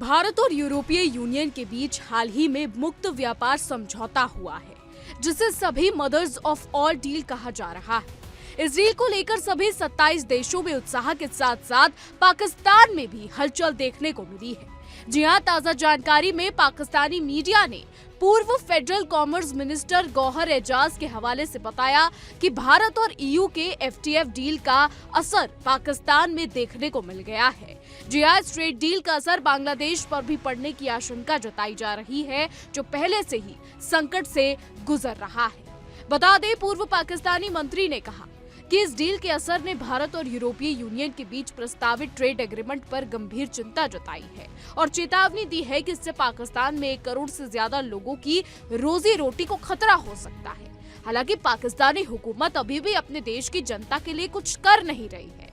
भारत और यूरोपीय यूनियन के बीच हाल ही में मुक्त व्यापार समझौता हुआ है, जिसे सभी मदर्स ऑफ ऑल डील कहा जा रहा है। इस डील को लेकर सभी 27 देशों में उत्साह के साथ साथ पाकिस्तान में भी हलचल देखने को मिली है। जी हां, ताजा जानकारी में पाकिस्तानी मीडिया ने पूर्व federal commerce minister Gohar Ejaz के हवाले से बताया कि भारत और ईयू के एफटीएफ डील का असर पाकिस्तान में देखने को मिल गया है। जी हां, इस ट्रेड डील का असर बांग्लादेश पर भी पड़ने की आशंका जताई जा रही है, जो पहले से ही संकट से गुजर रहा है। बता दें, पूर्व पाकिस्तानी मंत्री ने कहा कि इस डील के असर ने भारत और यूरोपीय यूनियन के बीच प्रस्तावित ट्रेड एग्रीमेंट पर गंभीर चिंता जताई है और चेतावनी दी है कि इससे पाकिस्तान में 1 करोड़ से ज्यादा लोगों की रोजी रोटी को खतरा हो सकता है। हालांकि पाकिस्तानी हुकूमत अभी भी अपने देश की जनता के लिए कुछ कर नहीं रही है।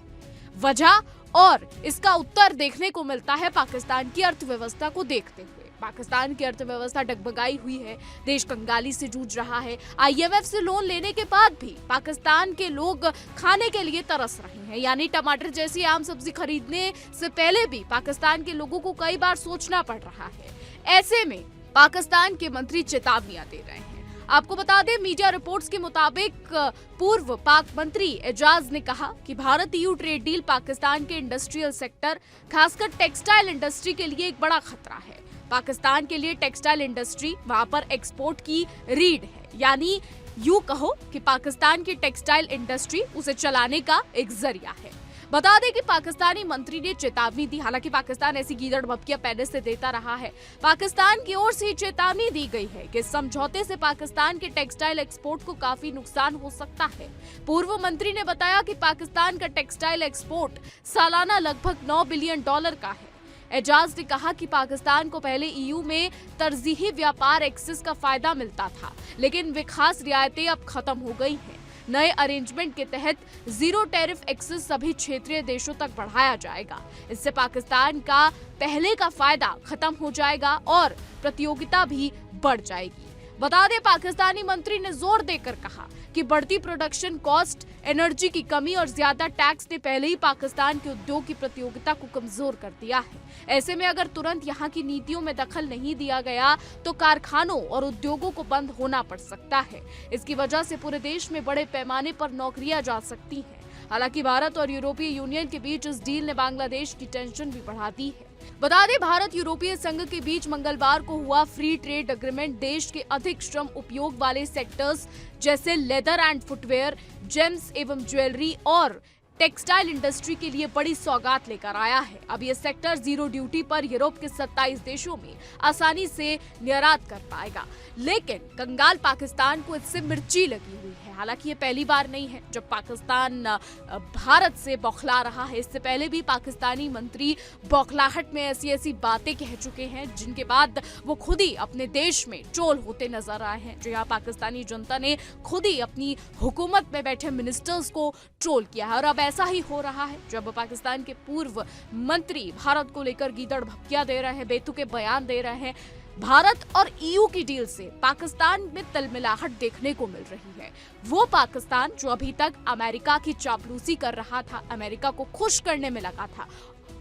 वजह और इसका उत्तर देखने को मिलता है पाकिस्तान की अर्थव्यवस्था को देखते हुए। पाकिस्तान की अर्थव्यवस्था डगमगाई हुई है, देश कंगाली से जूझ रहा है। आईएमएफ से लोन लेने के बाद भी पाकिस्तान के लोग खाने के लिए तरस रहे हैं, यानी टमाटर जैसी आम सब्जी खरीदने से पहले भी पाकिस्तान के लोगों को कई बार सोचना पड़ रहा है। ऐसे में पाकिस्तान के मंत्री चेतावनियां दे रहे हैं। आपको बता दें, मीडिया रिपोर्ट्स के मुताबिक पूर्व पाक मंत्री एजाज ने कहा कि Bharat EU trade deal Pakistan के इंडस्ट्रियल सेक्टर, खासकर टेक्सटाइल इंडस्ट्री के लिए एक बड़ा खतरा है। पाकिस्तान के लिए टेक्सटाइल इंडस्ट्री वहां पर एक्सपोर्ट की रीढ़ है, यानी यूं कहो कि पाकिस्तान की टेक्सटाइल इंडस्ट्री उसे चलाने का एक जरिया है। बता दें कि पाकिस्तानी मंत्री ने चेतावनी दी। हालांकि पाकिस्तान ऐसी गीदड़ भपकियां पहले से देता रहा है। पाकिस्तान की ओर से चेतावनी दी गई है कि समझौते से पाकिस्तान के टेक्सटाइल एक्सपोर्ट को काफी नुकसान हो सकता है। पूर्व मंत्री ने बताया कि पाकिस्तान का टेक्सटाइल एक्सपोर्ट सालाना लगभग $9 बिलियन का है। एजाज ने कहा कि पाकिस्तान को पहले ईयू में तरजीही व्यापार एक्सेस का फायदा मिलता था, लेकिन वे खास रियायतें अब खत्म हो गई हैं। नए अरेंजमेंट के तहत जीरो टैरिफ एक्सेस सभी क्षेत्रीय देशों तक बढ़ाया जाएगा। इससे पाकिस्तान का पहले का फायदा खत्म हो जाएगा और प्रतियोगिता भी बढ़ जाएगी। बता दें, पाकिस्तानी मंत्री ने जोर देकर कहा कि बढ़ती प्रोडक्शन कॉस्ट, एनर्जी की कमी और ज्यादा टैक्स ने पहले ही पाकिस्तान के उद्योग की प्रतियोगिता को कमजोर कर दिया है। ऐसे में अगर तुरंत यहाँ की नीतियों में दखल नहीं दिया गया तो कारखानों और उद्योगों को बंद होना पड़ सकता है। इसकी वजह से पूरे देश में बड़े पैमाने पर नौकरियां जा सकती हैं। हालांकि भारत और यूरोपीय यूनियन के बीच इस डील ने बांग्लादेश की टेंशन भी बढ़ा दी है। बता दें, भारत यूरोपीय संघ के बीच मंगलवार को हुआ फ्री ट्रेड एग्रीमेंट देश के अधिक श्रम उपयोग वाले सेक्टर्स जैसे लेदर एंड फुटवेयर, जेम्स एवं ज्वेलरी और टेक्सटाइल इंडस्ट्री के लिए बड़ी सौगात लेकर आया है। अब ये सेक्टर जीरो ड्यूटी पर यूरोप के 27 देशों में आसानी से निर्यात कर पाएगा, लेकिन कंगाल पाकिस्तान को इससे मिर्ची लगी हुई है। हालांकि ये पहली बार नहीं है जब पाकिस्तान भारत से बौखला रहा है। इससे पहले भी पाकिस्तानी मंत्री बौखलाहट में ऐसी बातें कह चुके हैं, जिनके बाद वो खुद ही अपने देश में ट्रोल होते नजर आए हैं। जो यहाँ पाकिस्तानी जनता ने खुद ही अपनी हुकूमत में बैठे मिनिस्टर्स को ट्रोल किया है और अब ऐसा ही हो रहा है जब पाकिस्तान के पूर्व मंत्री भारत को लेकर गीदड़ भपकियां दे रहे हैं, बेतुके बयान दे रहे हैं। भारत और ईयू की डील से पाकिस्तान में तलमिलाहट देखने को मिल रही है। वो पाकिस्तान जो अभी तक अमेरिका की चापलूसी कर रहा था, अमेरिका को खुश करने में लगा था,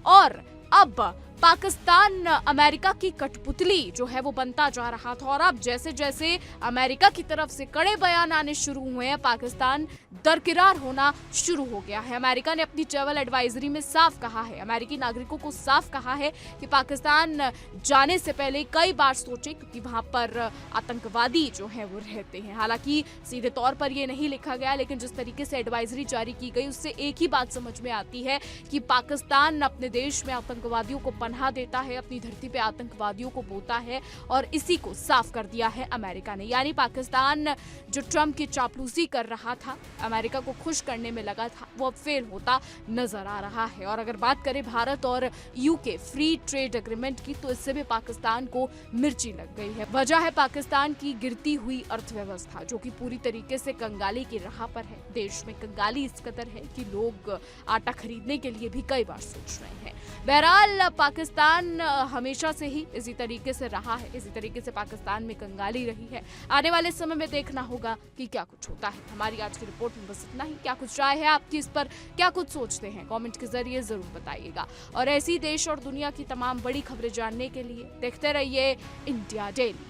और अब पाकिस्तान अमेरिका की कठपुतली जो है वो बनता जा रहा था। और अब जैसे जैसे अमेरिका की तरफ से कड़े बयान आने शुरू हुए हैं, पाकिस्तान दरकिरार होना शुरू हो गया है। अमेरिका ने अपनी ट्रैवल एडवाइजरी में साफ कहा है, अमेरिकी नागरिकों को साफ कहा है कि पाकिस्तान जाने से पहले कई बार सोचे, क्योंकि वहां पर आतंकवादी जो है वो रहते हैं। हालांकि सीधे तौर पर ये नहीं लिखा गया, लेकिन जिस तरीके से एडवाइजरी जारी की गई उससे एक ही बात समझ में आती है कि पाकिस्तान अपने देश में आतंकवादियों को पनाह देता है, अपनी धरती पे आतंकवादियों को बोता है, और इसी को साफ कर दिया है अमेरिका ने। यानी पाकिस्तान जो ट्रंप की चापलूसी कर रहा था, अमेरिका को खुश करने में लगा था, वो अब फेल होता नजर आ रहा है। और अगर बात करें भारत और ईयू के फ्री ट्रेड एग्रीमेंट की, तो इससे भी पाकिस्तान को मिर्ची लग गई है। वजह है पाकिस्तान की गिरती हुई अर्थव्यवस्था, जो कि पूरी तरीके से कंगाली की राह पर है। देश में कंगाली इस कदर है कि लोग आटा खरीदने के लिए भी कई बार सोच रहे हैं। बहरहाल पाकिस्तान हमेशा से ही इसी तरीके से रहा है, इसी तरीके से पाकिस्तान में कंगाली रही है। आने वाले समय में देखना होगा कि क्या कुछ होता है। हमारी आज की रिपोर्ट में बस इतना ही। क्या कुछ राय है आपकी इस पर, क्या कुछ सोचते हैं, कमेंट के जरिए जरूर बताइएगा। और ऐसी देश और दुनिया की तमाम बड़ी खबरें जानने के लिए देखते रहिए इंडिया डेली।